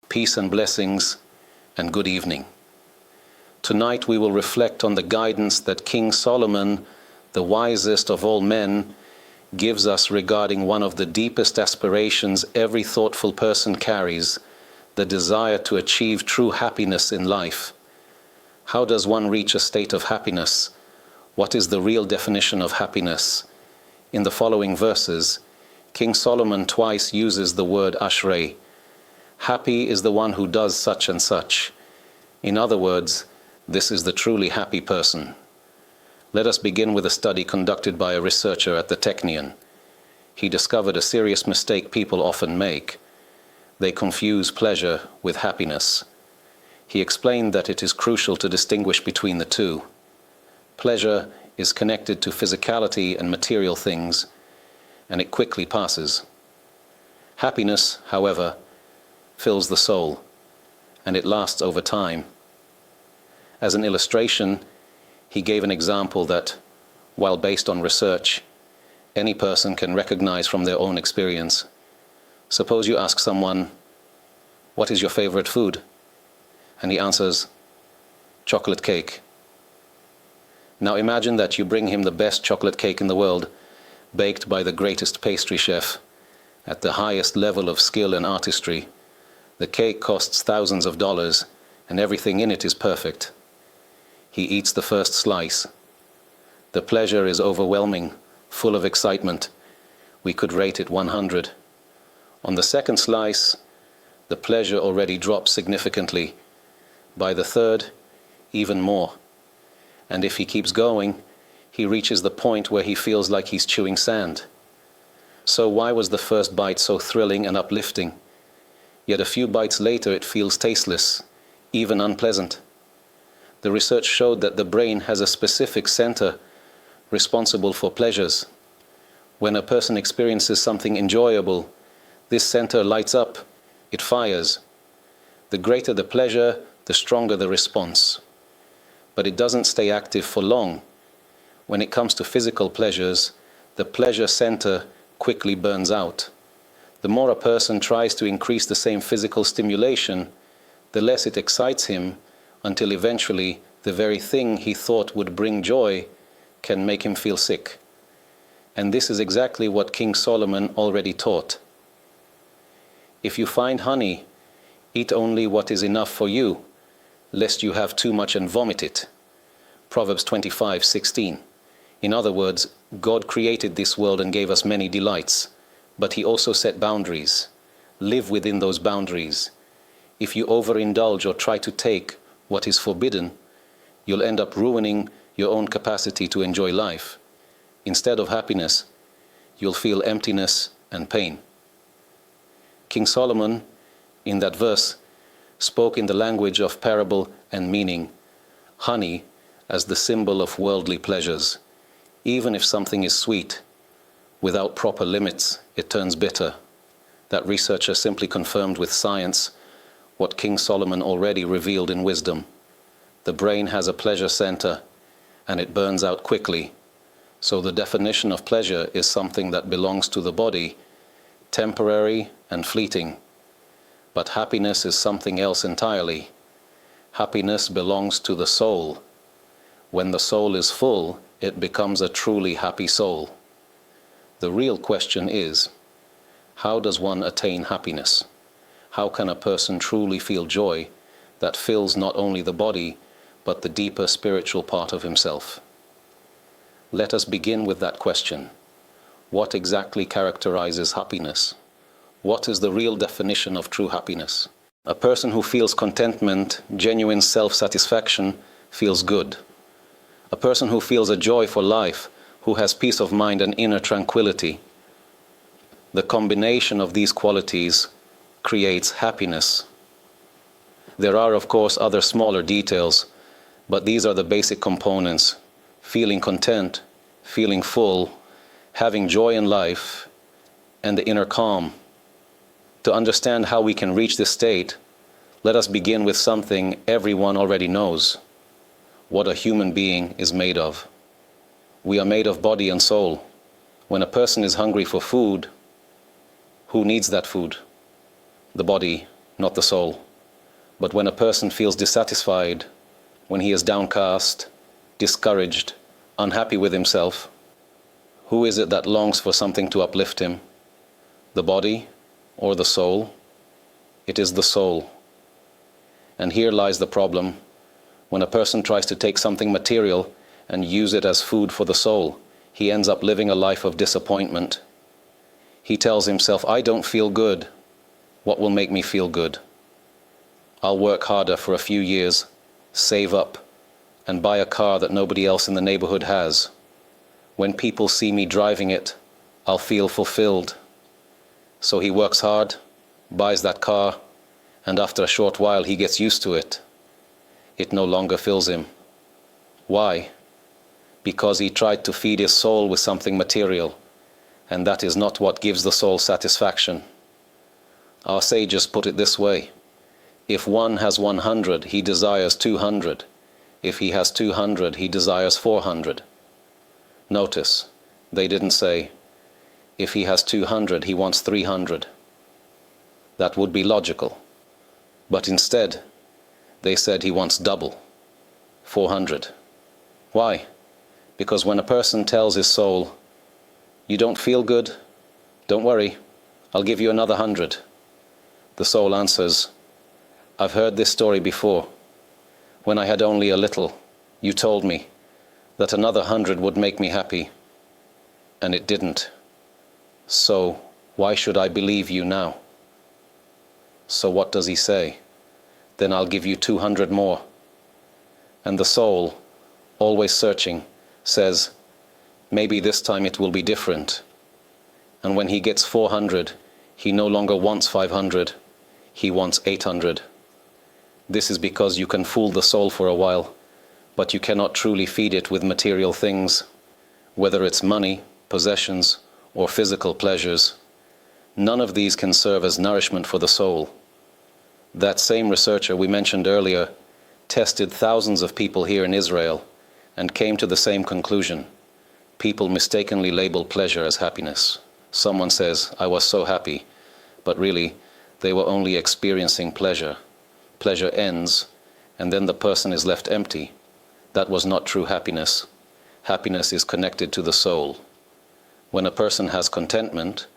peace and blessings, and good evening. Tonight we will reflect on the guidance that King Solomon, the wisest of all men, gives us regarding one of the deepest aspirations every thoughtful person carries, the desire to achieve true happiness in life. How does one reach a state of happiness? What is the real definition of happiness? In the following verses, King Solomon twice uses the word ashrei. Happy is the one who does such and such. In other words, this is the truly happy person. Let us begin with a study conducted by a researcher at the Technion. He discovered a serious mistake people often make. They confuse pleasure with happiness. He explained that it is crucial to distinguish between the two. Pleasure is connected to physicality and material things, and it quickly passes. Happiness, however, fills the soul, and it lasts over time. As an illustration, he gave an example that, while based on research, any person can recognize from their own experience. Suppose you ask someone, "What is your favorite food?" And he answers, "Chocolate cake." Now imagine that you bring him the best chocolate cake in the world, baked by the greatest pastry chef, at the highest level of skill and artistry. The cake costs thousands of dollars, and everything in it is perfect. He eats the first slice. The pleasure is overwhelming, full of excitement. We could rate it 100. On the second slice, the pleasure already drops significantly. By the third, even more. And if he keeps going, he reaches the point where he feels like he's chewing sand. So why was the first bite so thrilling and uplifting? Yet a few bites later it feels tasteless, even unpleasant. The research showed that the brain has a specific center responsible for pleasures. When a person experiences something enjoyable, this center lights up, it fires. The greater the pleasure, the stronger the response. But it doesn't stay active for long. When it comes to physical pleasures, the pleasure center quickly burns out. The more a person tries to increase the same physical stimulation, the less it excites him, until eventually the very thing he thought would bring joy can make him feel sick. And this is exactly what King Solomon already taught. If you find honey, eat only what is enough for you, lest you have too much and vomit it. Proverbs 25:16. In other words, God created this world and gave us many delights, but he also set boundaries. Live within those boundaries. If you overindulge or try to take what is forbidden, you'll end up ruining your own capacity to enjoy life. Instead of happiness, you'll feel emptiness and pain. King Solomon, in that verse, spoke in the language of parable and meaning, honey as the symbol of worldly pleasures. Even if something is sweet, without proper limits, it turns bitter. That researcher simply confirmed with science what King Solomon already revealed in wisdom. The brain has a pleasure center, and it burns out quickly. So the definition of pleasure is something that belongs to the body, temporary and fleeting. But happiness is something else entirely. Happiness belongs to the soul. When the soul is full, it becomes a truly happy soul. The real question is, how does one attain happiness? How can a person truly feel joy that fills not only the body, but the deeper spiritual part of himself? Let us begin with that question. What exactly characterizes happiness? What is the real definition of true happiness? A person who feels contentment, genuine self-satisfaction, feels good. A person who feels a joy for life, who has peace of mind and inner tranquility. The combination of these qualities creates happiness. There are, of course, other smaller details, but these are the basic components: feeling content, feeling full, having joy in life, and the inner calm. To understand how we can reach this state, let us begin with something everyone already knows: what a human being is made of. We are made of body and soul. When a person is hungry for food, who needs that food? The body, not the soul. But when a person feels dissatisfied, when he is downcast, discouraged, unhappy with himself, who is it that longs for something to uplift him? The body or the soul? It is the soul. And here lies the problem. When a person tries to take something material and use it as food for the soul, he ends up living a life of disappointment. He tells himself, I don't feel good. What will make me feel good? I'll work harder for a few years, save up, and buy a car that nobody else in the neighborhood has. When people see me driving it, I'll feel fulfilled. So he works hard, buys that car, and after a short while he gets used to it. It no longer fills him. Why? Because he tried to feed his soul with something material, and that is not what gives the soul satisfaction. Our sages put it this way: if one has 100, he desires 200. If he has 200, he desires 400. Notice, they didn't say, if he has 200, he wants 300. That would be logical. But instead, they said he wants double, 400. Why? Because when a person tells his soul, you don't feel good? Don't worry, I'll give you another 100. The soul answers, I've heard this story before. When I had only a little, you told me that another 100 would make me happy, and it didn't. So why should I believe you now? So what does he say? Then I'll give you 200 more. And the soul, always searching, says, maybe this time it will be different. And when he gets 400, he no longer wants 500, he wants 800. This is because you can fool the soul for a while, but you cannot truly feed it with material things, whether it's money, possessions, or physical pleasures. None of these can serve as nourishment for the soul. That same researcher we mentioned earlier tested thousands of people here in Israel and came to the same conclusion. People mistakenly label pleasure as happiness. Someone says, I was so happy, but really, they were only experiencing pleasure. Pleasure ends, and then the person is left empty. That was not true happiness. Happiness is connected to the soul. When a person has contentment,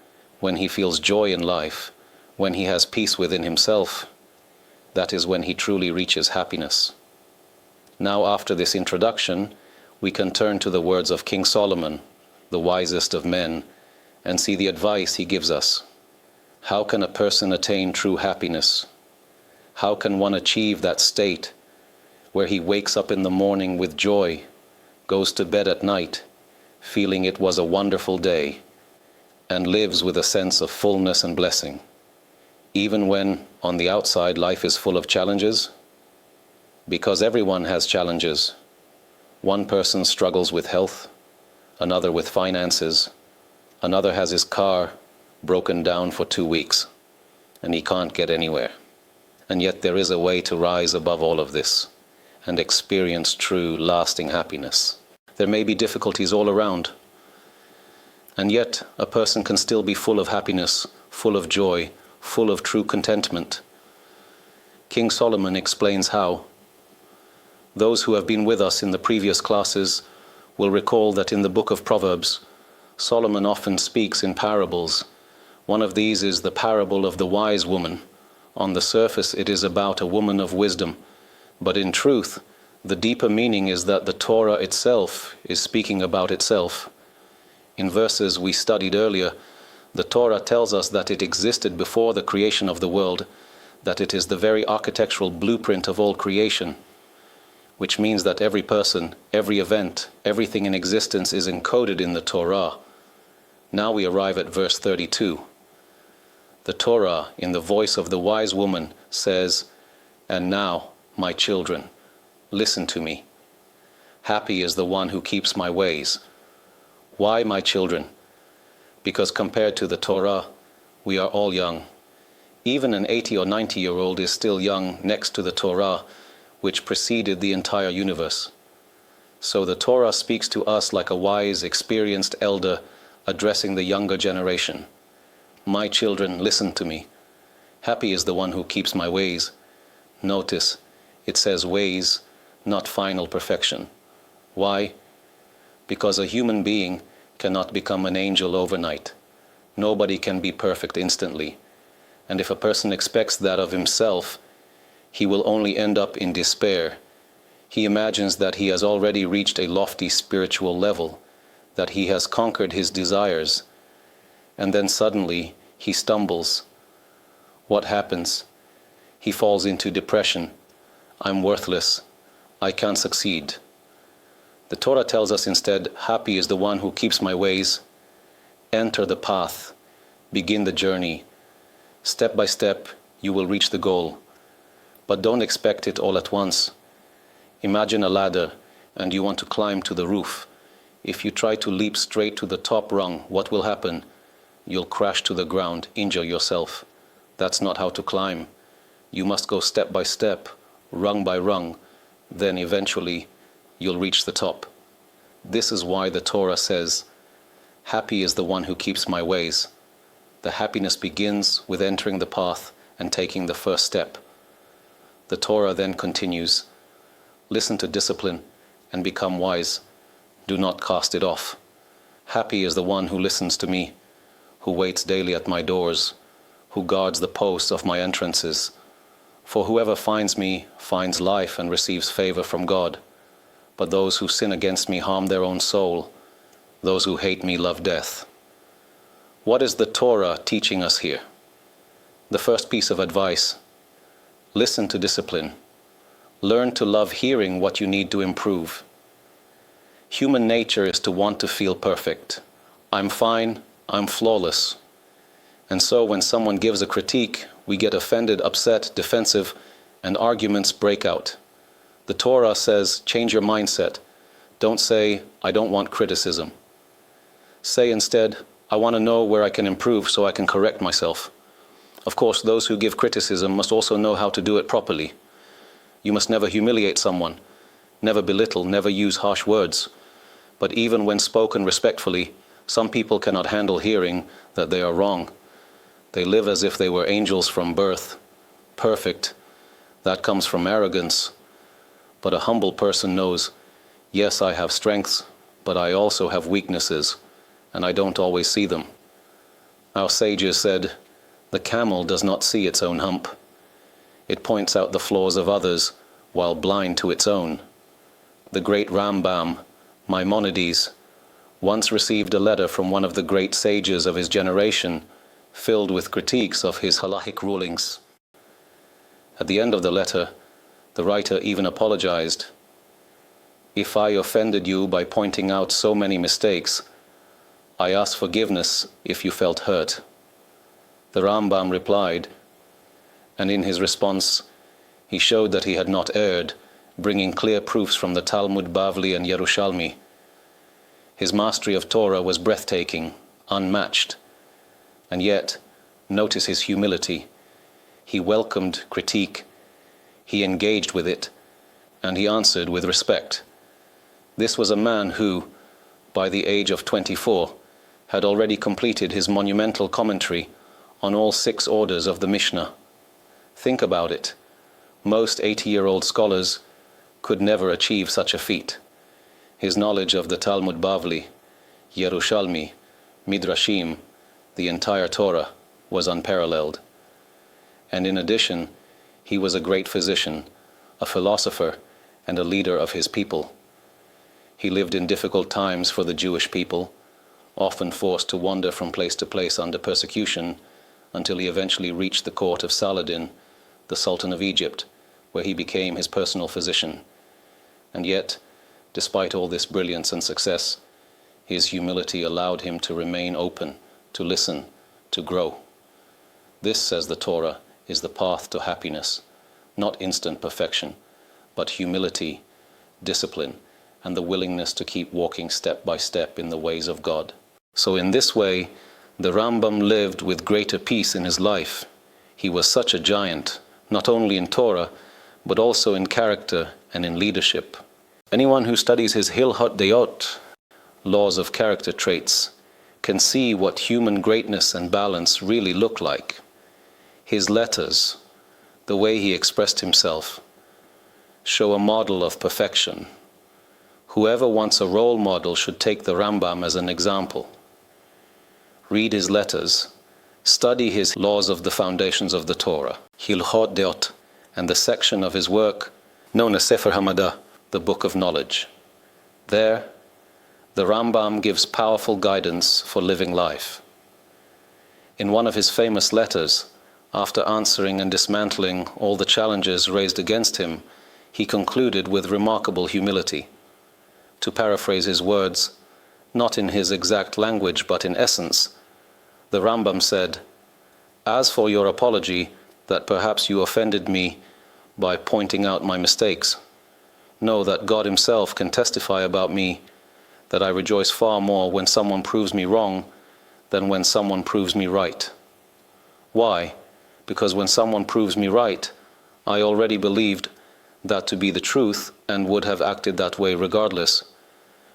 when he feels joy in life, when he has peace within himself, that is when he truly reaches happiness. Now, after this introduction, we can turn to the words of King Solomon, the wisest of men, and see the advice he gives us. How can a person attain true happiness? How can one achieve that state where he wakes up in the morning with joy, goes to bed at night, feeling it was a wonderful day, and lives with a sense of fullness and blessing, even when on the outside life is full of challenges? Because everyone has challenges. One person struggles with health, another with finances, another has his car broken down for 2 weeks, and he can't get anywhere. And yet there is a way to rise above all of this and experience true, lasting happiness. There may be difficulties all around, and yet a person can still be full of happiness, full of joy, full of true contentment. King Solomon explains how. Those who have been with us in the previous classes will recall that in the book of Proverbs, Solomon often speaks in parables. One of these is the parable of the wise woman. On the surface, it is about a woman of wisdom, but in truth, the deeper meaning is that the Torah itself is speaking about itself. In verses we studied earlier, the Torah tells us that it existed before the creation of the world, that it is the very architectural blueprint of all creation, which means that every person, every event, everything in existence is encoded in the Torah. Now we arrive at verse 32. The Torah, in the voice of the wise woman, says, "And now, my children, listen to me. Happy is the one who keeps my ways." Why, my children? Because compared to the Torah, we are all young. Even an 80 or 90-year-old is still young next to the Torah, which preceded the entire universe. So the Torah speaks to us like a wise, experienced elder addressing the younger generation. My children, listen to me. Happy is the one who keeps my ways. Notice, it says ways, not final perfection. Why? Because a human being cannot become an angel overnight. Nobody can be perfect instantly. And if a person expects that of himself, he will only end up in despair. He imagines that he has already reached a lofty spiritual level, that he has conquered his desires, and then suddenly he stumbles. What happens? He falls into depression. I'm worthless. I can't succeed. The Torah tells us instead, happy is the one who keeps my ways. Enter the path. Begin the journey. Step by step, you will reach the goal. But don't expect it all at once. Imagine a ladder, and you want to climb to the roof. If you try to leap straight to the top rung, what will happen? You'll crash to the ground, injure yourself. That's not how to climb. You must go step by step, rung by rung, then eventually you'll reach the top. This is why the Torah says, happy is the one who keeps my ways. The happiness begins with entering the path and taking the first step. The Torah then continues, listen to discipline and become wise. Do not cast it off. Happy is the one who listens to me, who waits daily at my doors, who guards the posts of my entrances. For whoever finds me finds life and receives favor from God. But those who sin against me harm their own soul. Those who hate me love death. What is the Torah teaching us here? The first piece of advice: listen to discipline. Learn to love hearing what you need to improve. Human nature is to want to feel perfect. I'm fine, I'm flawless. And so when someone gives a critique, we get offended, upset, defensive, and arguments break out. The Torah says, change your mindset. Don't say, I don't want criticism. Say instead, I want to know where I can improve so I can correct myself. Of course, those who give criticism must also know how to do it properly. You must never humiliate someone, never belittle, never use harsh words. But even when spoken respectfully, some people cannot handle hearing that they are wrong. They live as if they were angels from birth, perfect. That comes from arrogance. But a humble person knows, yes, I have strengths, but I also have weaknesses, and I don't always see them. Our sages said, the camel does not see its own hump. It points out the flaws of others while blind to its own. The great Rambam, Maimonides, once received a letter from one of the great sages of his generation, filled with critiques of his halachic rulings. At the end of the letter, the writer even apologized. If I offended you by pointing out so many mistakes, I ask forgiveness if you felt hurt. The Rambam replied, and in his response, he showed that he had not erred, bringing clear proofs from the Talmud Bavli and Yerushalmi. His mastery of Torah was breathtaking, unmatched. And yet, notice his humility. He welcomed critique, he engaged with it, and he answered with respect. This was a man who, by the age of 24, had already completed his monumental commentary on all 6 orders of the Mishnah. Think about it. Most 80-year-old scholars could never achieve such a feat. His knowledge of the Talmud Bavli, Yerushalmi, Midrashim, the entire Torah, was unparalleled. And in addition, he was a great physician, a philosopher, and a leader of his people. He lived in difficult times for the Jewish people, often forced to wander from place to place under persecution, until he eventually reached the court of Saladin, the Sultan of Egypt, where he became his personal physician. And yet, despite all this brilliance and success, his humility allowed him to remain open, to listen, to grow. This, says the Torah, is the path to happiness, not instant perfection, but humility, discipline, and the willingness to keep walking step by step in the ways of God. So in this way, the Rambam lived with greater peace in his life. He was such a giant, not only in Torah, but also in character and in leadership. Anyone who studies his Hilchot Deot, laws of character traits, can see what human greatness and balance really look like. His letters, the way he expressed himself, show a model of perfection. Whoever wants a role model should take the Rambam as an example. Read his letters, study his laws of the foundations of the Torah, Hilchot Deot, and the section of his work known as Sefer Hamadah, the Book of Knowledge. There, the Rambam gives powerful guidance for living life. In one of his famous letters, after answering and dismantling all the challenges raised against him, he concluded with remarkable humility. To paraphrase his words, not in his exact language but in essence, the Rambam said, "As for your apology that perhaps you offended me by pointing out my mistakes, know that God himself can testify about me that I rejoice far more when someone proves me wrong than when someone proves me right. Why? Because when someone proves me right, I already believed that to be the truth and would have acted that way regardless.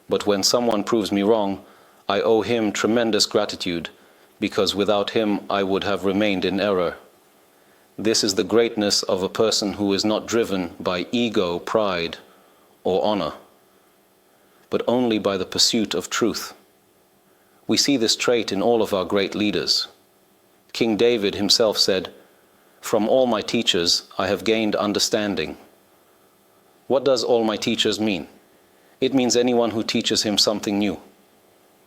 But when someone proves me wrong, I owe him tremendous gratitude, because without him I would have remained in error. This is the greatness of a person who is not driven by ego, pride, or honor, but only by the pursuit of truth. We see this trait in all of our great leaders. King David himself said, "From all my teachers I have gained understanding." What does all my teachers mean? It means anyone who teaches him something new,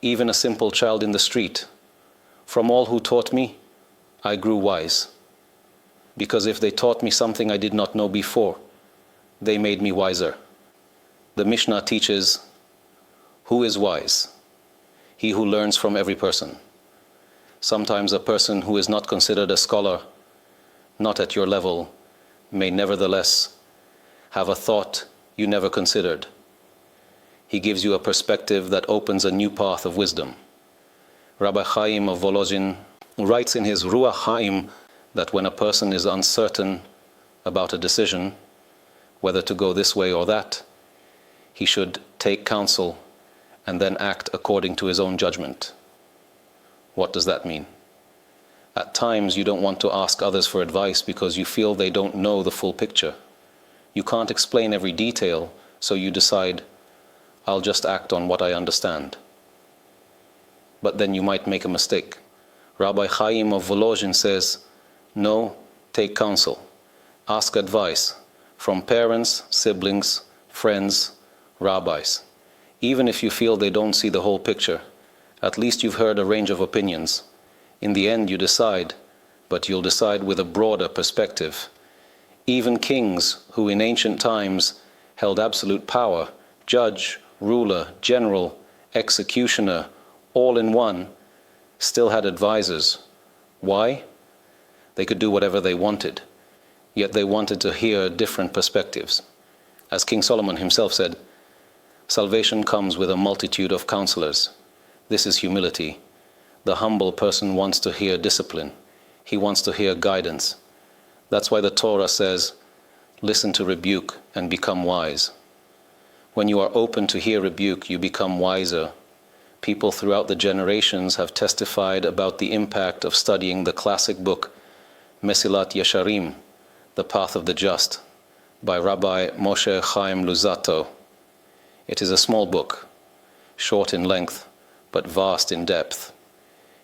even a simple child in the street. From all who taught me, I grew wise. Because if they taught me something I did not know before, they made me wiser. The Mishnah teaches, who is wise? He who learns from every person. Sometimes a person who is not considered a scholar, not at your level, may nevertheless have a thought you never considered. He gives you a perspective that opens a new path of wisdom. Rabbi Chaim of Volozhin writes in his Ruach Chaim that when a person is uncertain about a decision, whether to go this way or that, he should take counsel and then act according to his own judgment. What does that mean? At times you don't want to ask others for advice because you feel they don't know the full picture. You can't explain every detail, so you decide, I'll just act on what I understand. But then you might make a mistake. Rabbi Chaim of Volozhin says, no, take counsel. Ask advice from parents, siblings, friends, rabbis. Even if you feel they don't see the whole picture, at least you've heard a range of opinions. In the end you decide, but you'll decide with a broader perspective. Even kings who in ancient times held absolute power, judge, ruler, general, executioner, all in one, still had advisors. Why? They could do whatever they wanted, yet they wanted to hear different perspectives. As King Solomon himself said, salvation comes with a multitude of counselors. This is humility. The humble person wants to hear discipline. He wants to hear guidance. That's why the Torah says, listen to rebuke and become wise. When you are open to hear rebuke, you become wiser. People throughout the generations have testified about the impact of studying the classic book, Mesilat Yesharim, The Path of the Just, by Rabbi Moshe Chaim Luzzatto. It is a small book, short in length, but vast in depth.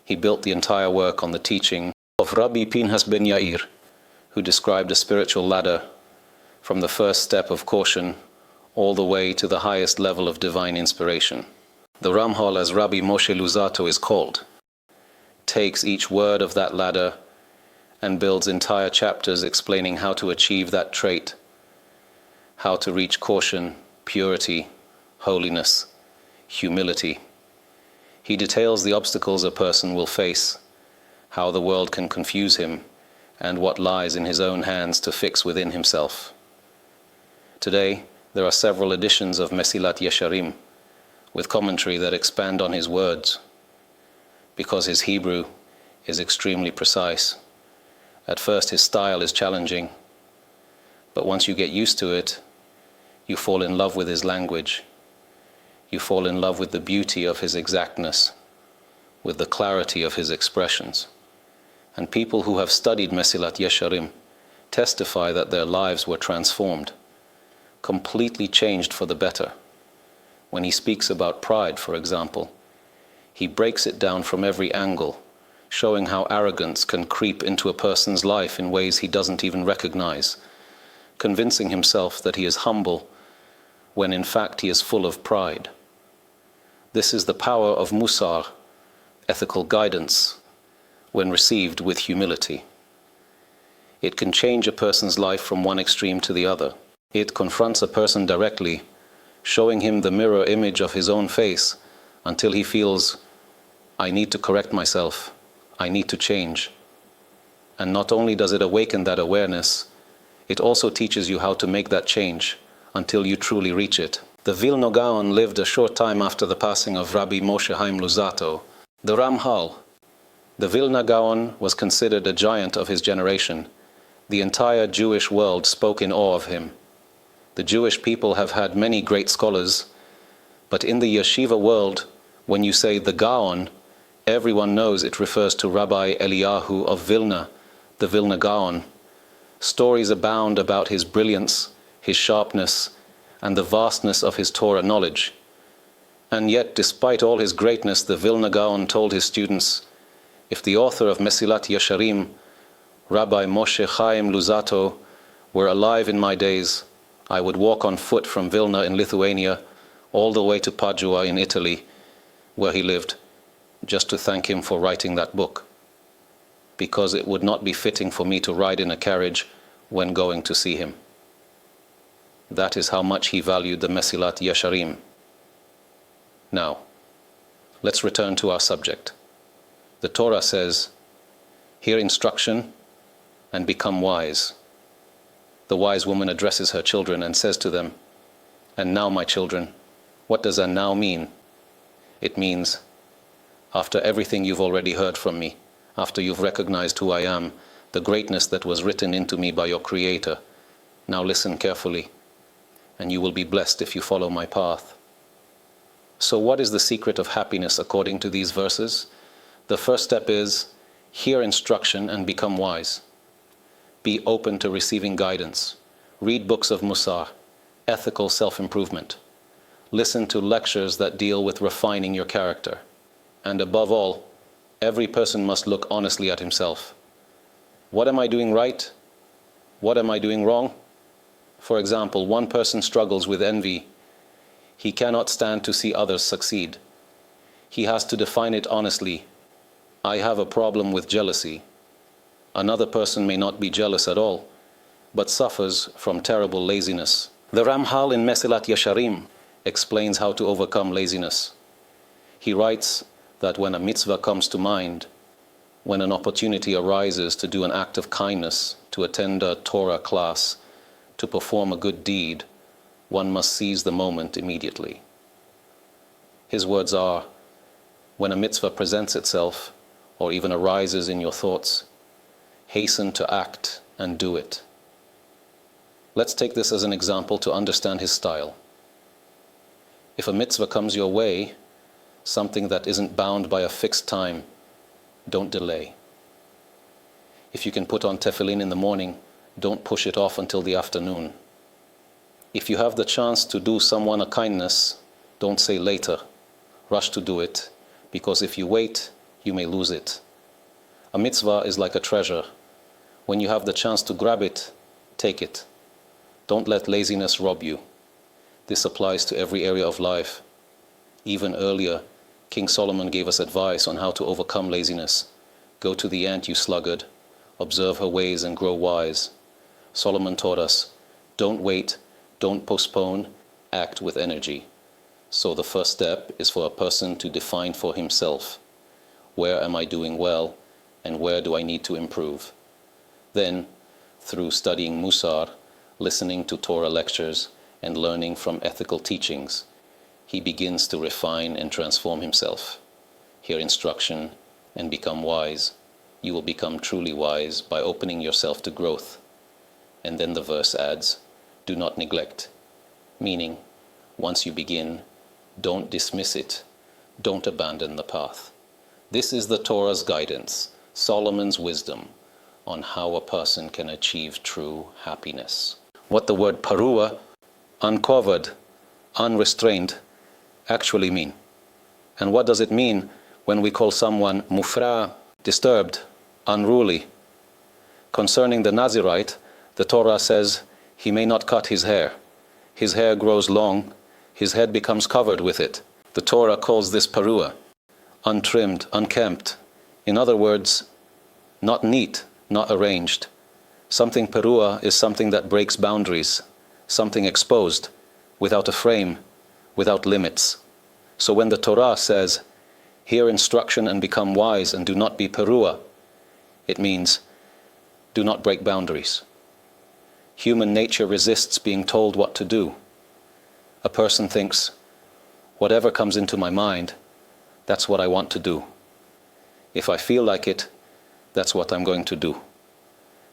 He built the entire work on the teaching of Rabbi Pinhas ben Yair, who described a spiritual ladder from the first step of caution all the way to the highest level of divine inspiration. The Ramchal, as Rabbi Moshe Luzzatto is called, takes each word of that ladder and builds entire chapters explaining how to achieve that trait, how to reach caution, purity, holiness, humility. He details the obstacles a person will face, how the world can confuse him, and what lies in his own hands to fix within himself. Today, there are several editions of Mesilat Yesharim, with commentary that expand on his words, because his Hebrew is extremely precise. At first his style is challenging, but once you get used to it, you fall in love with his language. You fall in love with the beauty of his exactness, with the clarity of his expressions. And people who have studied Mesilat Yesharim testify that their lives were transformed, completely changed for the better. When he speaks about pride, for example, he breaks it down from every angle, showing how arrogance can creep into a person's life in ways he doesn't even recognize, convincing himself that he is humble when in fact he is full of pride. This is the power of Mousar, ethical guidance, when received with humility. It can change a person's life from one extreme to the other. It confronts a person directly, showing him the mirror image of his own face until he feels, I need to correct myself, I need to change. And not only does it awaken that awareness, it also teaches you how to make that change until you truly reach it. The Vilna Gaon lived a short time after the passing of Rabbi Moshe Chaim Luzzatto. The Ramchal, the Vilna Gaon, was considered a giant of his generation. The entire Jewish world spoke in awe of him. The Jewish people have had many great scholars, but in the yeshiva world, when you say the Gaon, everyone knows it refers to Rabbi Eliyahu of Vilna, the Vilna Gaon. Stories abound about his brilliance, his sharpness, and the vastness of his Torah knowledge. And yet, despite all his greatness, the Vilna Gaon told his students, if the author of Mesilat Yesharim, Rabbi Moshe Chaim Luzzatto, were alive in my days, I would walk on foot from Vilna in Lithuania all the way to Padua in Italy, where he lived, just to thank him for writing that book, because it would not be fitting for me to ride in a carriage when going to see him. That is how much he valued the Mesilat Yesharim. Now, let's return to our subject. The Torah says, hear instruction and become wise. The wise woman addresses her children and says to them, and now, my children. What does "and now" mean? It means, after everything you've already heard from me, after you've recognized who I am, the greatness that was written into me by your Creator, now listen carefully, and you will be blessed if you follow my path. So what is the secret of happiness according to these verses? The first step is, hear instruction and become wise. Be open to receiving guidance. Read books of Mousar, ethical self-improvement. Listen to lectures that deal with refining your character. And above all, every person must look honestly at himself. What am I doing right? What am I doing wrong? For example, one person struggles with envy. He cannot stand to see others succeed. He has to define it honestly. I have a problem with jealousy. Another person may not be jealous at all, but suffers from terrible laziness. The Ramchal in Mesilat Yesharim explains how to overcome laziness. He writes that when a mitzvah comes to mind, when an opportunity arises to do an act of kindness, to attend a Torah class, to perform a good deed, one must seize the moment immediately. His words are, when a mitzvah presents itself, or even arises in your thoughts, hasten to act and do it. Let's take this as an example to understand his style. If a mitzvah comes your way, something that isn't bound by a fixed time, don't delay. If you can put on tefillin in the morning, don't push it off until the afternoon. If you have the chance to do someone a kindness, don't say later. Rush to do it, because if you wait, you may lose it. A mitzvah is like a treasure. When you have the chance to grab it, take it. Don't let laziness rob you. This applies to every area of life. Even earlier, King Solomon gave us advice on how to overcome laziness. Go to the ant, you sluggard. Observe her ways and grow wise. Solomon taught us, don't wait, don't postpone, act with energy. So the first step is for a person to define for himself, where am I doing well and where do I need to improve? Then, through studying Mousar, listening to Torah lectures, and learning from ethical teachings, he begins to refine and transform himself. Hear instruction and become wise. You will become truly wise by opening yourself to growth. And then the verse adds, do not neglect. Meaning, once you begin, don't dismiss it. Don't abandon the path. This is the Torah's guidance. Solomon's wisdom on how a person can achieve true happiness. What the word parua, uncovered, unrestrained, actually mean. And what does it mean when we call someone mufra, disturbed, unruly? Concerning the Nazirite, the Torah says he may not cut his hair. His hair grows long, his head becomes covered with it. The Torah calls this parua, untrimmed, unkempt. In other words, not neat, not arranged. Something parua is something that breaks boundaries, something exposed, without a frame, without limits. So when the Torah says, hear instruction and become wise and do not be parua, it means, do not break boundaries. Human nature resists being told what to do. A person thinks, whatever comes into my mind, that's what I want to do. If I feel like it, that's what I'm going to do.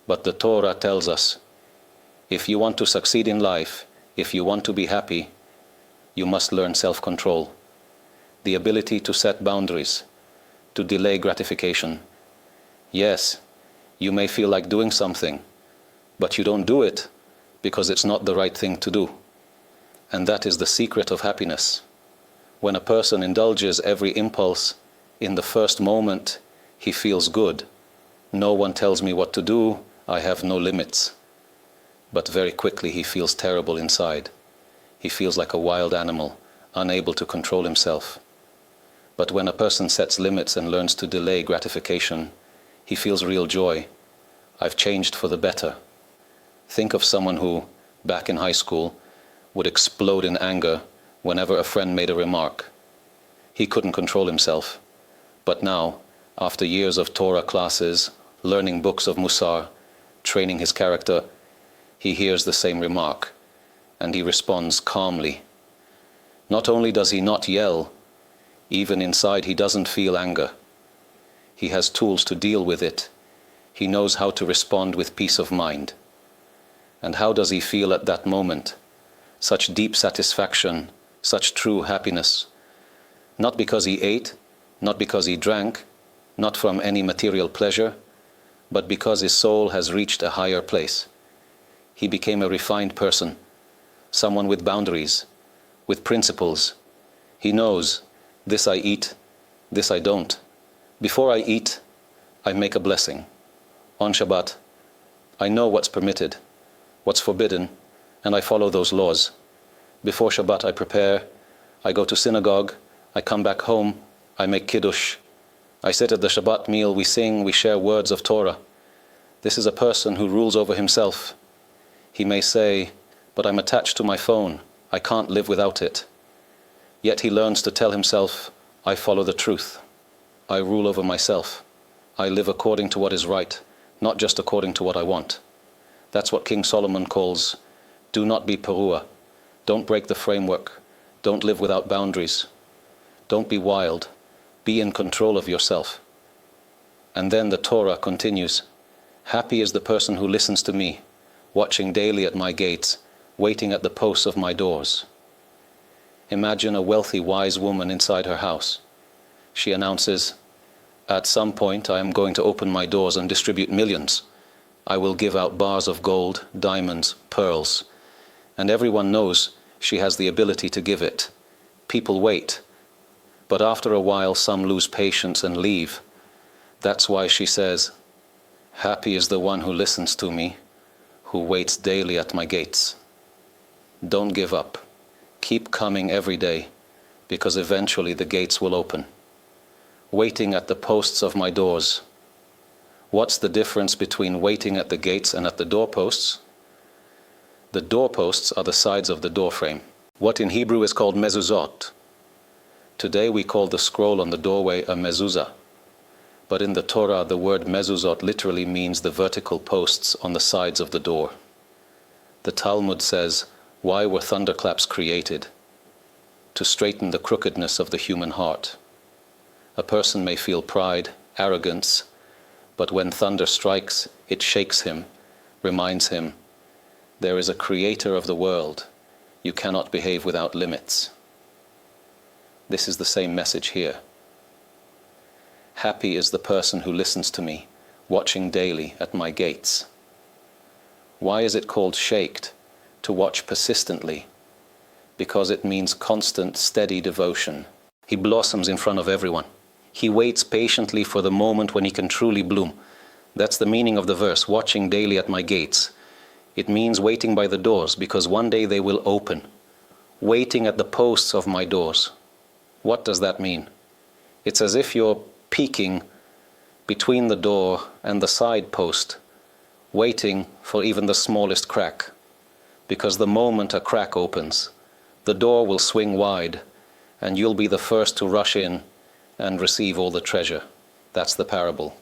But the Torah tells us, if you want to succeed in life, if you want to be happy, you must learn self-control. The ability to set boundaries, to delay gratification. Yes, you may feel like doing something, but you don't do it because it's not the right thing to do. And that is the secret of happiness. When a person indulges every impulse, in the first moment, he feels good. No one tells me what to do, I have no limits. But very quickly he feels terrible inside. He feels like a wild animal, unable to control himself. But when a person sets limits and learns to delay gratification, he feels real joy. I've changed for the better. Think of someone who, back in high school, would explode in anger whenever a friend made a remark. He couldn't control himself. But now, after years of Torah classes, learning books of Mousar, training his character, he hears the same remark, and he responds calmly. Not only does he not yell, even inside he doesn't feel anger. He has tools to deal with it. He knows how to respond with peace of mind. And how does he feel at that moment? Such deep satisfaction, such true happiness. Not because he ate, not because he drank, not from any material pleasure, but because his soul has reached a higher place. He became a refined person, someone with boundaries, with principles. He knows, this I eat, this I don't. Before I eat, I make a blessing. On Shabbat, I know what's permitted, what's forbidden, and I follow those laws. Before Shabbat I prepare, I go to synagogue, I come back home, I make kiddush. I sit at the Shabbat meal, we sing, we share words of Torah. This is a person who rules over himself. He may say, but I'm attached to my phone, I can't live without it. Yet he learns to tell himself, I follow the truth. I rule over myself. I live according to what is right, not just according to what I want. That's what King Solomon calls, do not be parua. Don't break the framework. Don't live without boundaries. Don't be wild. Be in control of yourself. And then the Torah continues, happy is the person who listens to me, watching daily at my gates, waiting at the posts of my doors. Imagine a wealthy, wise woman inside her house. She announces, at some point I am going to open my doors and distribute millions. I will give out bars of gold, diamonds, pearls. And everyone knows she has the ability to give it. People wait. But after a while some lose patience and leave. That's why she says, happy is the one who listens to me, who waits daily at my gates. Don't give up. Keep coming every day, because eventually the gates will open. Waiting at the posts of my doors. What's the difference between waiting at the gates and at the doorposts? The doorposts are the sides of the doorframe, what in Hebrew is called mezuzot. Today we call the scroll on the doorway a mezuzah. But in the Torah, the word mezuzot literally means the vertical posts on the sides of the door. The Talmud says, why were thunderclaps created? To straighten the crookedness of the human heart. A person may feel pride, arrogance, but when thunder strikes, it shakes him, reminds him, there is a creator of the world. You cannot behave without limits. This is the same message here. Happy is the person who listens to me, watching daily at my gates. Why is it called shaked? To watch persistently. Because it means constant, steady devotion. He blossoms in front of everyone. He waits patiently for the moment when he can truly bloom. That's the meaning of the verse, watching daily at my gates. It means waiting by the doors, because one day they will open. Waiting at the posts of my doors. What does that mean? It's as if you're peeking between the door and the side post, waiting for even the smallest crack. Because the moment a crack opens, the door will swing wide, and you'll be the first to rush in and receive all the treasure. That's the parable.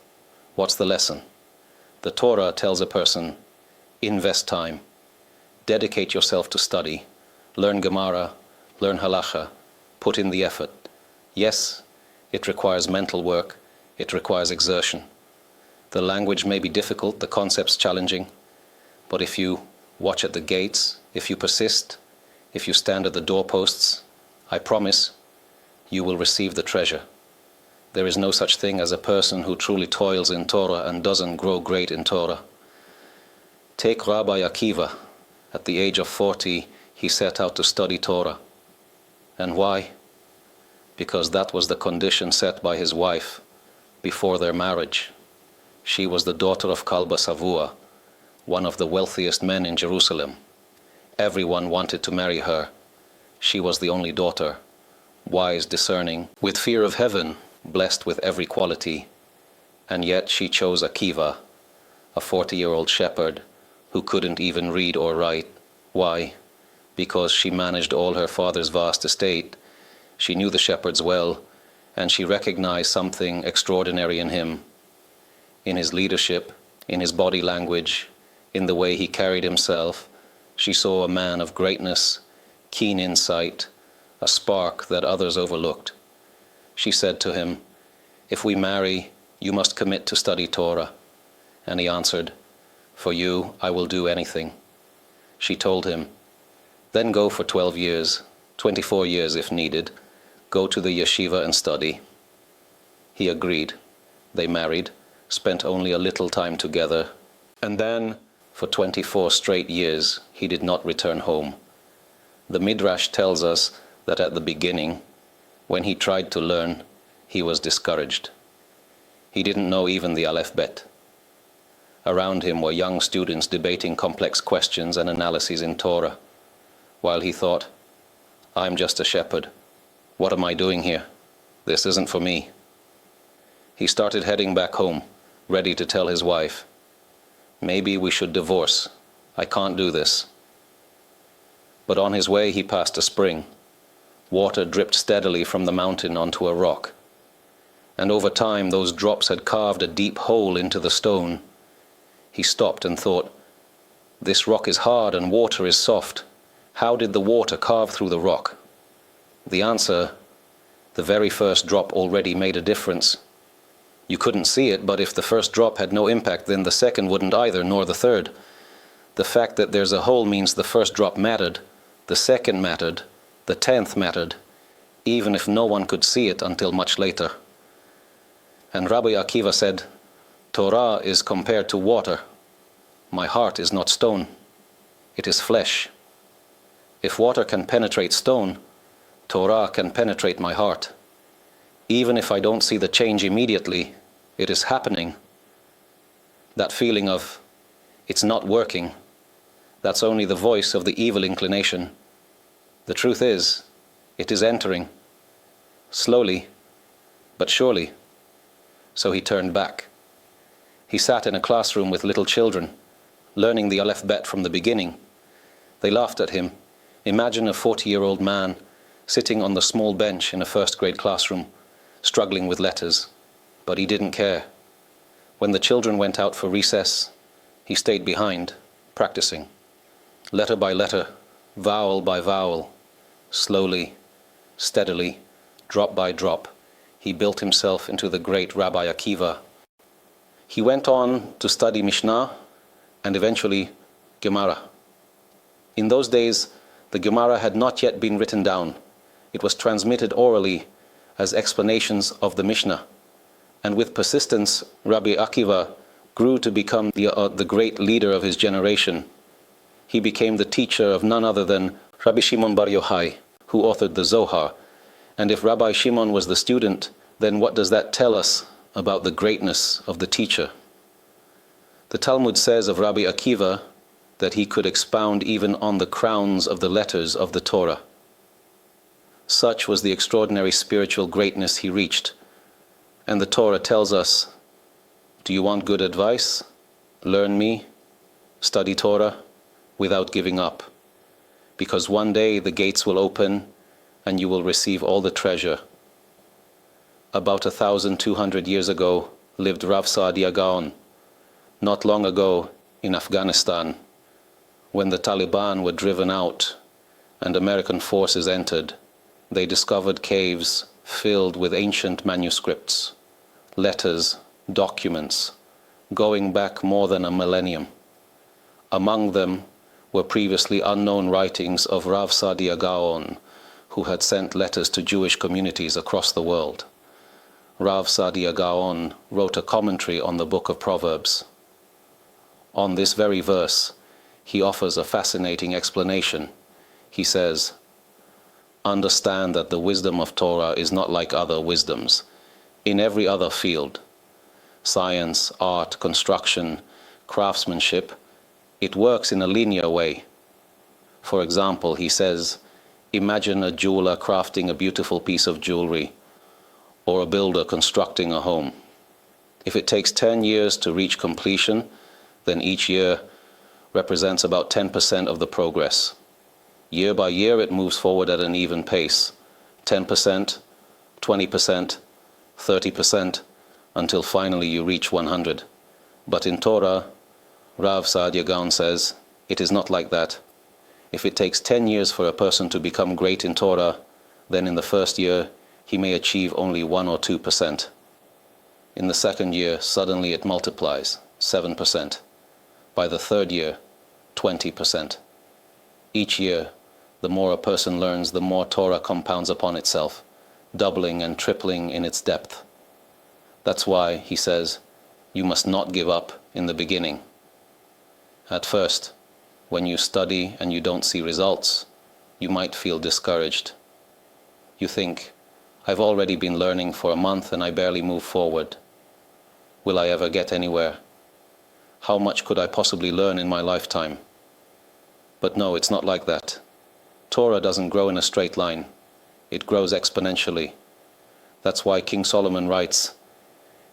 What's the lesson? The Torah tells a person, invest time, dedicate yourself to study, learn Gemara, learn Halacha, put in the effort. Yes, it requires mental work, it requires exertion. The language may be difficult, the concepts challenging, but if you watch at the gates, if you persist, if you stand at the doorposts, I promise you will receive the treasure. There is no such thing as a person who truly toils in Torah and doesn't grow great in Torah. Take Rabbi Akiva. At the age of 40, he set out to study Torah. And why? Because that was the condition set by his wife before their marriage. She was the daughter of Kalba Savua, one of the wealthiest men in Jerusalem. Everyone wanted to marry her. She was the only daughter, wise, discerning, with fear of heaven, blessed with every quality. And yet she chose Akiva, a 40-year-old shepherd who couldn't even read or write. Why? Because she managed all her father's vast estate. She knew the shepherds well, and she recognized something extraordinary in him, in his leadership, in his body language, in the way he carried himself. She saw a man of greatness, keen insight, a spark that others overlooked. She said to him, if we marry, you must commit to study Torah. And he answered, for you, I will do anything. She told him, then go for 12 years, 24 years if needed, go to the yeshiva and study. He agreed. They married, spent only a little time together, and then, for 24 straight years, he did not return home. The Midrash tells us that at the beginning, when he tried to learn, he was discouraged. He didn't know even the Aleph Bet. Around him were young students debating complex questions and analyses in Torah, while he thought, I'm just a shepherd. What am I doing here? This isn't for me. He started heading back home, ready to tell his wife, maybe we should divorce. I can't do this. But on his way he passed a spring. Water dripped steadily from the mountain onto a rock. And over time those drops had carved a deep hole into the stone. He stopped and thought, this rock is hard and water is soft. How did the water carve through the rock? The answer, the very first drop already made a difference. You couldn't see it, but if the first drop had no impact, then the second wouldn't either, nor the third. The fact that there's a hole means the first drop mattered, the second mattered, the 10th mattered, even if no one could see it until much later. And Rabbi Akiva said, Torah is compared to water. My heart is not stone. It is flesh. If water can penetrate stone, Torah can penetrate my heart. Even if I don't see the change immediately, it is happening. That feeling of, it's not working, that's only the voice of the evil inclination. The truth is, it is entering, slowly, but surely. So he turned back. He sat in a classroom with little children, learning the Aleph Bet from the beginning. They laughed at him. Imagine a 40-year-old man sitting on the small bench in a first-grade classroom, struggling with letters. But he didn't care. When the children went out for recess, he stayed behind, practicing. Letter by letter, vowel by vowel, slowly, steadily, drop by drop, he built himself into the great Rabbi Akiva. He went on to study Mishnah and eventually Gemara. In those days, the Gemara had not yet been written down. It was transmitted orally as explanations of the Mishnah. And with persistence, Rabbi Akiva grew to become the great leader of his generation. He became the teacher of none other than Rabbi Shimon Bar Yochai, who authored the Zohar. And if Rabbi Shimon was the student, then what does that tell us about the greatness of the teacher? The Talmud says of Rabbi Akiva that he could expound even on the crowns of the letters of the Torah. Such was the extraordinary spiritual greatness he reached. And the Torah tells us, do you want good advice? Learn me, study Torah, without giving up. Because one day the gates will open and you will receive all the treasure. About 1,200 years ago lived Rav Saadia Gaon. Not long ago in Afghanistan, when the Taliban were driven out and American forces entered, they discovered caves filled with ancient manuscripts, letters, documents, going back more than a millennium. Among them were previously unknown writings of Rav Saadia Gaon, who had sent letters to Jewish communities across the world. Rav Saadia Gaon wrote a commentary on the book of Proverbs. On this very verse, he offers a fascinating explanation. He says, understand that the wisdom of Torah is not like other wisdoms. In every other field, science, art, construction, craftsmanship, it works in a linear way. For example, he says, imagine a jeweler crafting a beautiful piece of jewelry, or a builder constructing a home. If it takes 10 years to reach completion, then each year represents about 10% of the progress. Year by year it moves forward at an even pace, 10%, 20%, 30%, until finally you reach 100. But in Torah, Rav Saadia Gaon says, it is not like that. If it takes 10 years for a person to become great in Torah, then in the first year he may achieve only 1 or 2%. In the second year, suddenly it multiplies, 7%. By the third year, 20%. Each year, the more a person learns, the more Torah compounds upon itself, doubling and tripling in its depth. That's why, he says, you must not give up in the beginning. At first, when you study and you don't see results, you might feel discouraged. You think, I've already been learning for a month and I barely move forward. Will I ever get anywhere? How much could I possibly learn in my lifetime? But no, it's not like that. Torah doesn't grow in a straight line. It grows exponentially. That's why King Solomon writes,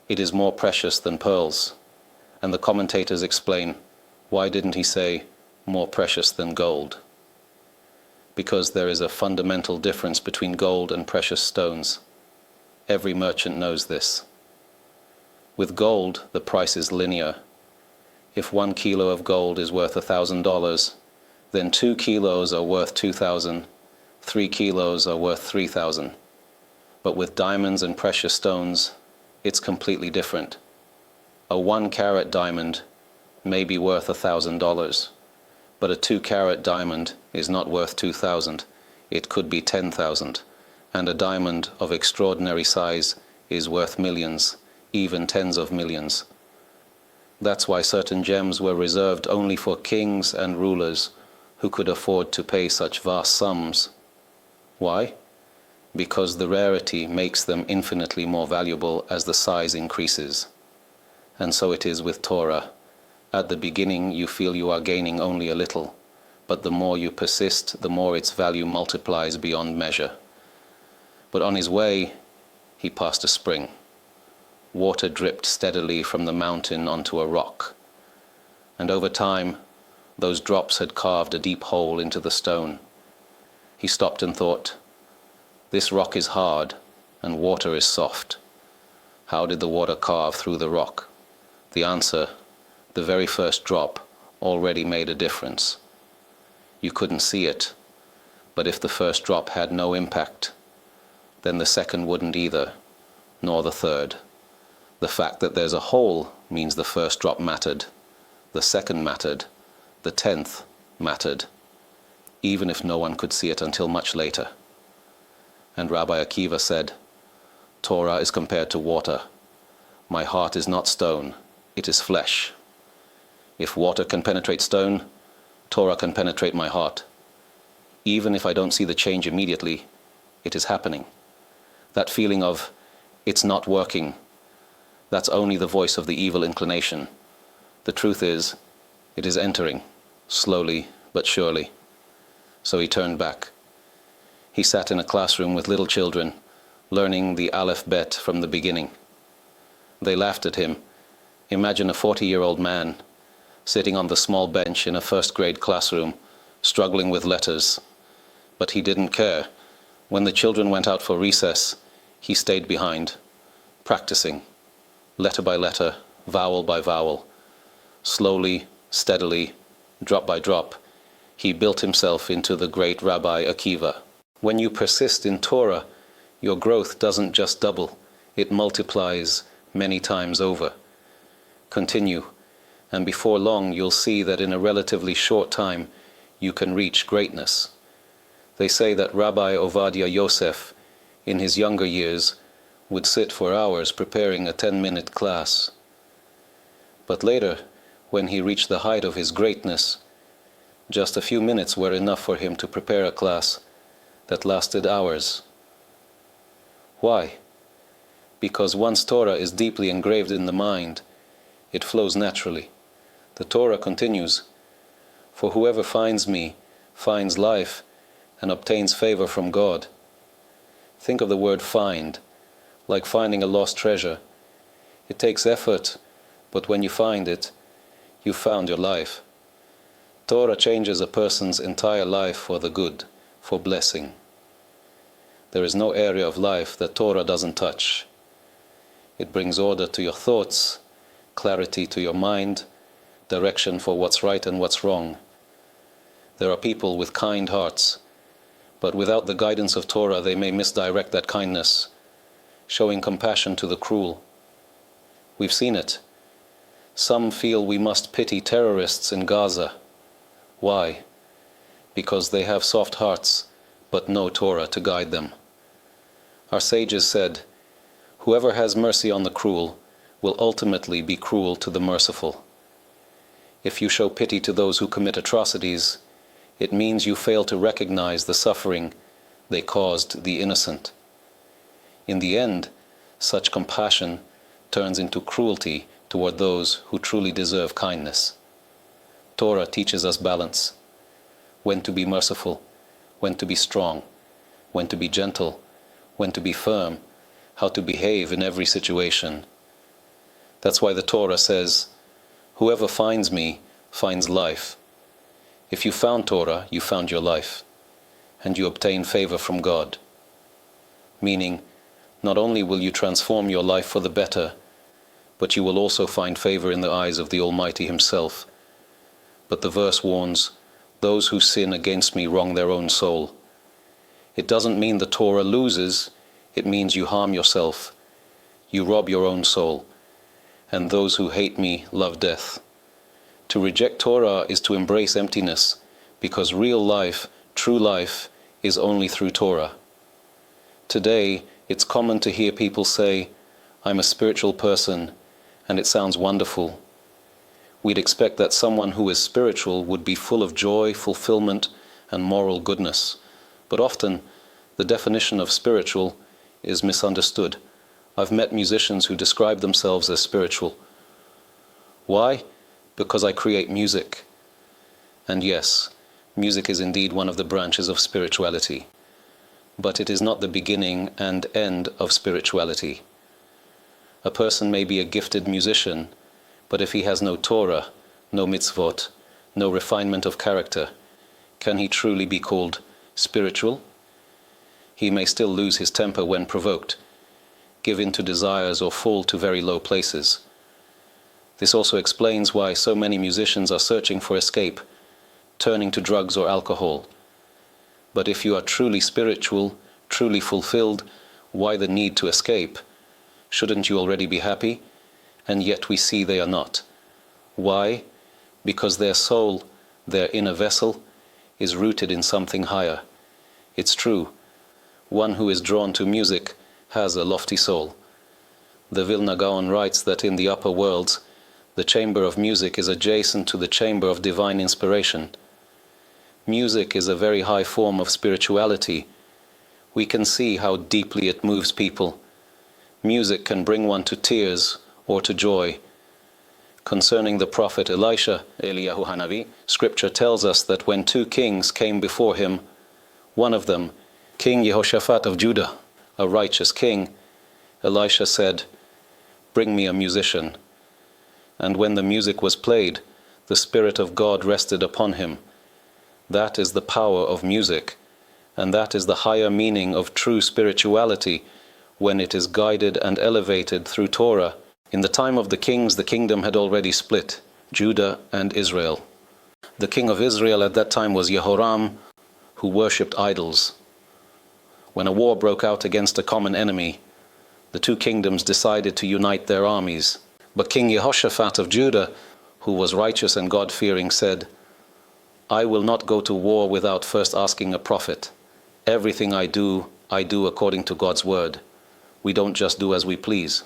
it is more precious than pearls. And the commentators explain, why didn't he say, more precious than gold? Because there is a fundamental difference between gold and precious stones. Every merchant knows this. With gold, the price is linear. If 1 kilo of gold is worth $1,000, then 2 kilos are worth 2,000, 3 kilos are worth 3,000. But with diamonds and precious stones, it's completely different. A 1-carat diamond may be worth $1,000, but a 2-carat diamond is not worth 2,000. It could be 10,000, and a diamond of extraordinary size is worth millions, even tens of millions. That's why certain gems were reserved only for kings and rulers who could afford to pay such vast sums. Why? Because the rarity makes them infinitely more valuable as the size increases. And so it is with Torah. At the beginning you feel you are gaining only a little, but the more you persist, the more its value multiplies beyond measure. But on his way, he passed a spring. Water dripped steadily from the mountain onto a rock, and over time those drops had carved a deep hole into the stone. He stopped and thought, this rock is hard and water is soft. How did the water carve through the rock? The answer, the very first drop already made a difference. You couldn't see it, but if the first drop had no impact, then the second wouldn't either, nor the third. The fact that there's a hole means the first drop mattered, the second mattered, the 10th mattered, even if no one could see it until much later. And Rabbi Akiva said, Torah is compared to water. My heart is not stone, it is flesh. If water can penetrate stone, Torah can penetrate my heart. Even if I don't see the change immediately, it is happening. That feeling of, it's not working, that's only the voice of the evil inclination. The truth is, it is entering, slowly but surely. So he turned back. He sat in a classroom with little children, learning the Aleph Bet from the beginning. They laughed at him. Imagine a 40-year-old man sitting on the small bench in a first-grade classroom, struggling with letters. But he didn't care. When the children went out for recess, he stayed behind, practicing, letter by letter, vowel by vowel. Slowly, steadily, drop by drop, he built himself into the great Rabbi Akiva. When you persist in Torah, your growth doesn't just double, it multiplies many times over. Continue, and before long you'll see that in a relatively short time you can reach greatness. They say that Rabbi Ovadia Yosef, in his younger years, would sit for hours preparing a 10-minute class. But later, when he reached the height of his greatness, just a few minutes were enough for him to prepare a class that lasted hours. Why? Because once Torah is deeply engraved in the mind, it flows naturally. The Torah continues, "For whoever finds me finds life and obtains favor from God." Think of the word find, like finding a lost treasure. It takes effort, but when you find it, you found your life. Torah changes a person's entire life for the good, for blessing. There is no area of life that Torah doesn't touch. It brings order to your thoughts, clarity to your mind, direction for what's right and what's wrong. There are people with kind hearts, but without the guidance of Torah they may misdirect that kindness, showing compassion to the cruel. We've seen it. Some feel we must pity terrorists in Gaza. Why? Because they have soft hearts, but no Torah to guide them. Our sages said, "Whoever has mercy on the cruel will ultimately be cruel to the merciful." If you show pity to those who commit atrocities, it means you fail to recognize the suffering they caused the innocent. In the end, such compassion turns into cruelty toward those who truly deserve kindness. Torah teaches us balance, when to be merciful, when to be strong, when to be gentle, when to be firm, how to behave in every situation. That's why the Torah says, "Whoever finds me finds life." If you found Torah, you found your life, and you obtain favor from God. Meaning, not only will you transform your life for the better, but you will also find favor in the eyes of the Almighty Himself. But the verse warns, "Those who sin against me wrong their own soul." It doesn't mean the Torah loses, it means you harm yourself. You rob your own soul. And those who hate me love death. To reject Torah is to embrace emptiness, because real life, true life, is only through Torah. Today, it's common to hear people say, "I'm a spiritual person," and it sounds wonderful. We'd expect that someone who is spiritual would be full of joy, fulfillment, and moral goodness. But often, the definition of spiritual is misunderstood. I've met musicians who describe themselves as spiritual. Why? Because I create music. And yes, music is indeed one of the branches of spirituality. But it is not the beginning and end of spirituality. A person may be a gifted musician, but if he has no Torah, no mitzvot, no refinement of character, can he truly be called spiritual? He may still lose his temper when provoked, give in to desires, or fall to very low places. This also explains why so many musicians are searching for escape, turning to drugs or alcohol. But if you are truly spiritual, truly fulfilled, why the need to escape? Shouldn't you already be happy? And yet we see they are not. Why? Because their soul, their inner vessel, is rooted in something higher. It's true, one who is drawn to music has a lofty soul. The Vilna Gaon writes that in the upper worlds, the chamber of music is adjacent to the chamber of divine inspiration. Music is a very high form of spirituality. We can see how deeply it moves people. Music can bring one to tears or to joy. Concerning the prophet Elisha, Eliyahu Hanavi, scripture tells us that when two kings came before him, one of them, King Jehoshaphat of Judah, a righteous king, Elisha said, "Bring me a musician." And when the music was played, the Spirit of God rested upon him. That is the power of music, and that is the higher meaning of true spirituality when it is guided and elevated through Torah. In the time of the kings, the kingdom had already split, Judah and Israel. The king of Israel at that time was Jehoram, who worshipped idols. When a war broke out against a common enemy, the two kingdoms decided to unite their armies. But King Jehoshaphat of Judah, who was righteous and God-fearing, said, "I will not go to war without first asking a prophet. Everything I do according to God's word. We don't just do as we please."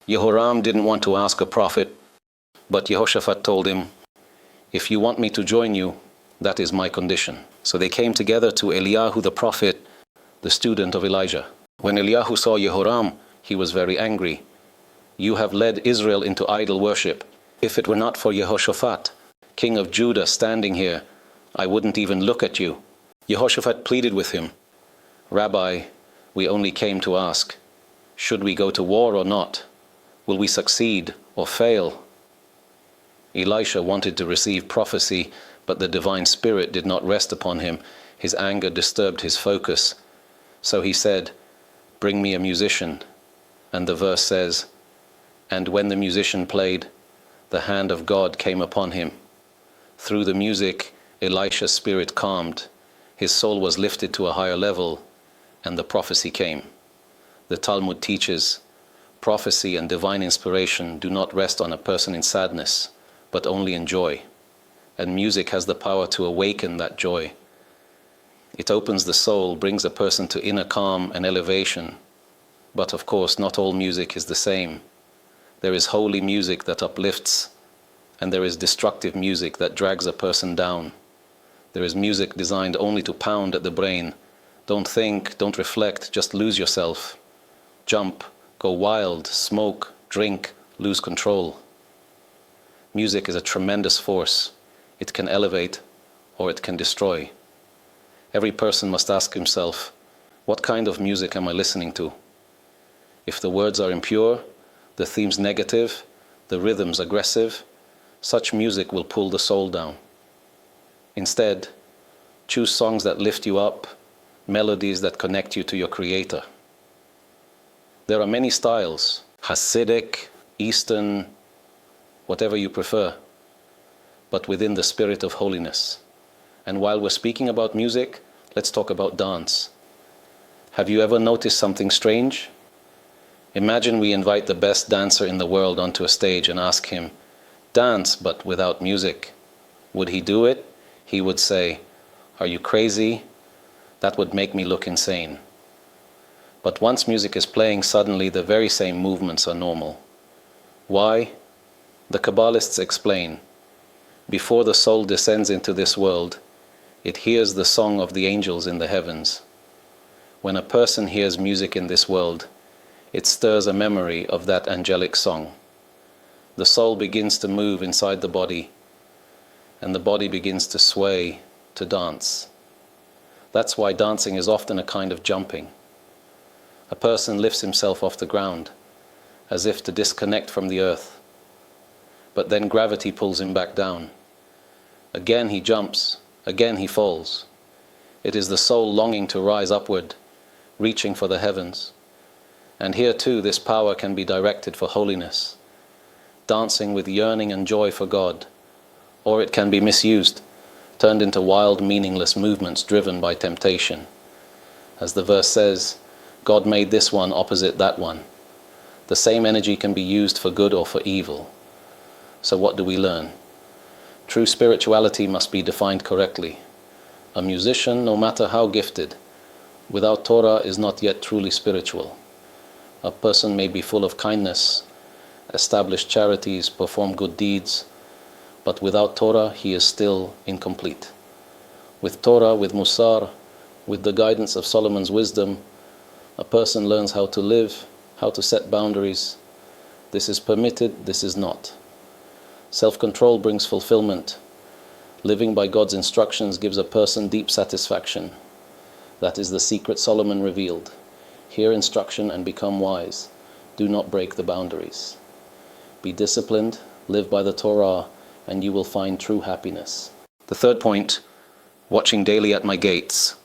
Jehoram didn't want to ask a prophet, but Jehoshaphat told him, "If you want me to join you, that is my condition." So they came together to Eliyahu the prophet, the student of Elijah. When Eliyahu saw Jehoram, he was very angry. "You have led Israel into idol worship. If it were not for Jehoshaphat, king of Judah, standing here, I wouldn't even look at you." Jehoshaphat pleaded with him, "Rabbi, we only came to ask, should we go to war or not? Will we succeed or fail?" Elisha wanted to receive prophecy, but the divine spirit did not rest upon him. His anger disturbed his focus. So he said, "Bring me a musician." And the verse says, "And when the musician played, the hand of God came upon him." Through the music, Elisha's spirit calmed. His soul was lifted to a higher level, and the prophecy came. The Talmud teaches, prophecy and divine inspiration do not rest on a person in sadness, but only in joy. And music has the power to awaken that joy. It opens the soul, brings a person to inner calm and elevation. But of course, not all music is the same. There is holy music that uplifts, and there is destructive music that drags a person down. There is music designed only to pound at the brain. Don't think, don't reflect, just lose yourself. Jump, go wild, smoke, drink, lose control. Music is a tremendous force. It can elevate or it can destroy. Every person must ask himself, what kind of music am I listening to? If the words are impure, the themes negative, the rhythms aggressive, such music will pull the soul down. Instead, choose songs that lift you up, melodies that connect you to your Creator. There are many styles, Hasidic, Eastern, whatever you prefer, but within the spirit of holiness. And while we're speaking about music, let's talk about dance. Have you ever noticed something strange? Imagine we invite the best dancer in the world onto a stage and ask him, "Dance, but without music." Would he do it? He would say, "Are you crazy? That would make me look insane." But once music is playing, suddenly the very same movements are normal. Why? The Kabbalists explain, before the soul descends into this world, it hears the song of the angels in the heavens. When a person hears music in this world, it stirs a memory of that angelic song. The soul begins to move inside the body, and the body begins to sway, to dance. That's why dancing is often a kind of jumping. A person lifts himself off the ground, as if to disconnect from the earth. But then gravity pulls him back down. Again he jumps, again he falls. It is the soul longing to rise upward, reaching for the heavens. And here too, this power can be directed for holiness, dancing with yearning and joy for God. Or it can be misused, turned into wild, meaningless movements driven by temptation. As the verse says, God made this one opposite that one. The same energy can be used for good or for evil. So what do we learn? True spirituality must be defined correctly. A musician, no matter how gifted, without Torah is not yet truly spiritual. A person may be full of kindness, establish charities, perform good deeds, but without Torah he is still incomplete. With Torah, with Mousar, with the guidance of Solomon's wisdom, a person learns how to live, how to set boundaries. This is permitted, this is not. Self-control brings fulfillment. Living by God's instructions gives a person deep satisfaction. That is the secret Solomon revealed. Hear instruction and become wise. Do not break the boundaries. Be disciplined, live by the Torah, and you will find true happiness. The third point, watching daily at my gates.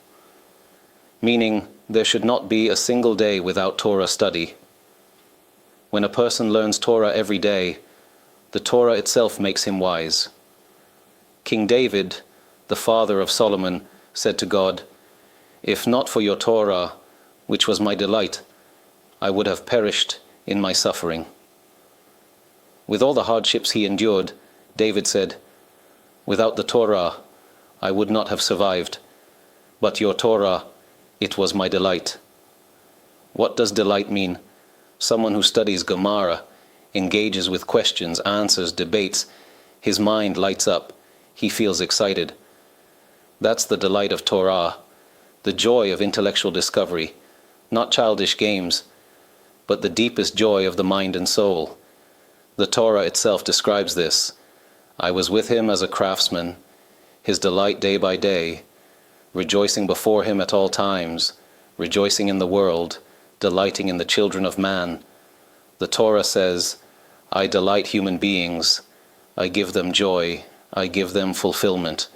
Meaning, there should not be a single day without Torah study. When a person learns Torah every day, the Torah itself makes him wise. King David, the father of Solomon, said to God, "If not for your Torah, which was my delight, I would have perished in my suffering." With all the hardships he endured, David said, "Without the Torah, I would not have survived, but your Torah, it was my delight." What does delight mean? Someone who studies Gemara, engages with questions, answers, debates, his mind lights up, he feels excited. That's the delight of Torah, the joy of intellectual discovery, not childish games, but the deepest joy of the mind and soul. The Torah itself describes this. I was with him as a craftsman, his delight day by day, rejoicing before him at all times, rejoicing in the world, delighting in the children of man. The Torah says, I delight human beings, I give them joy, I give them fulfillment.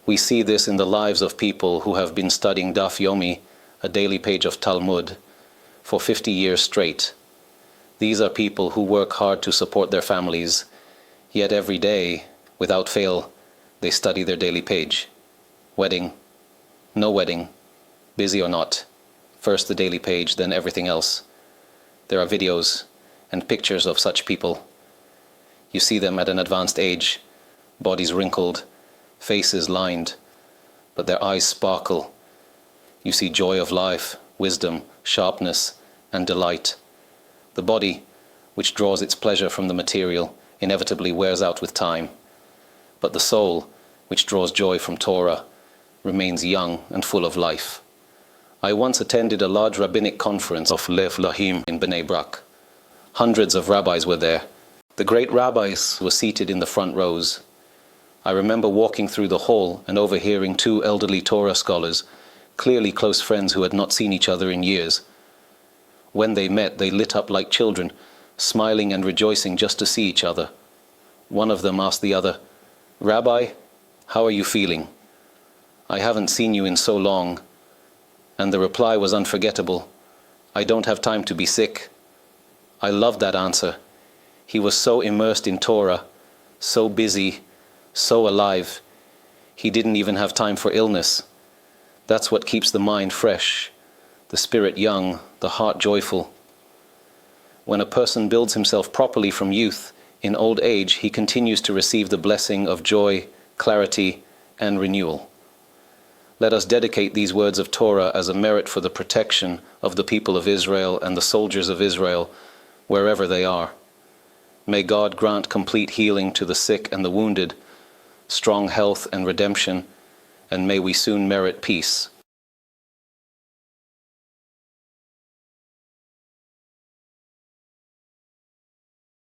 We see this in the lives of people who have been studying Daf Yomi, a daily page of Talmud, for 50 years straight. These are people who work hard to support their families, yet every day, without fail, they study their daily page. Wedding, no wedding, busy or not, first the daily page, then everything else. There are videos and pictures of such people. You see them at an advanced age, bodies wrinkled, faces lined, but their eyes sparkle. You see joy of life, wisdom, sharpness, and delight. The body, which draws its pleasure from the material, inevitably wears out with time. But the soul, which draws joy from Torah, remains young and full of life. I once attended a large rabbinic conference of Lev Lahim in Bnei Brak. Hundreds of rabbis were there. The great rabbis were seated in the front rows. I remember walking through the hall and overhearing two elderly Torah scholars, clearly close friends who had not seen each other in years. When they met, they lit up like children, smiling and rejoicing just to see each other. One of them asked the other, "Rabbi, how are you feeling? I haven't seen you in so long." And the reply was unforgettable. "I don't have time to be sick." I loved that answer. He was so immersed in Torah, so busy, so alive. He didn't even have time for illness. That's what keeps the mind fresh, the spirit young, the heart joyful. When a person builds himself properly from youth, in old age he continues to receive the blessing of joy, clarity, and renewal. Let us dedicate these words of Torah as a merit for the protection of the people of Israel and the soldiers of Israel, wherever they are. May God grant complete healing to the sick and the wounded, strong health and redemption, and may we soon merit peace.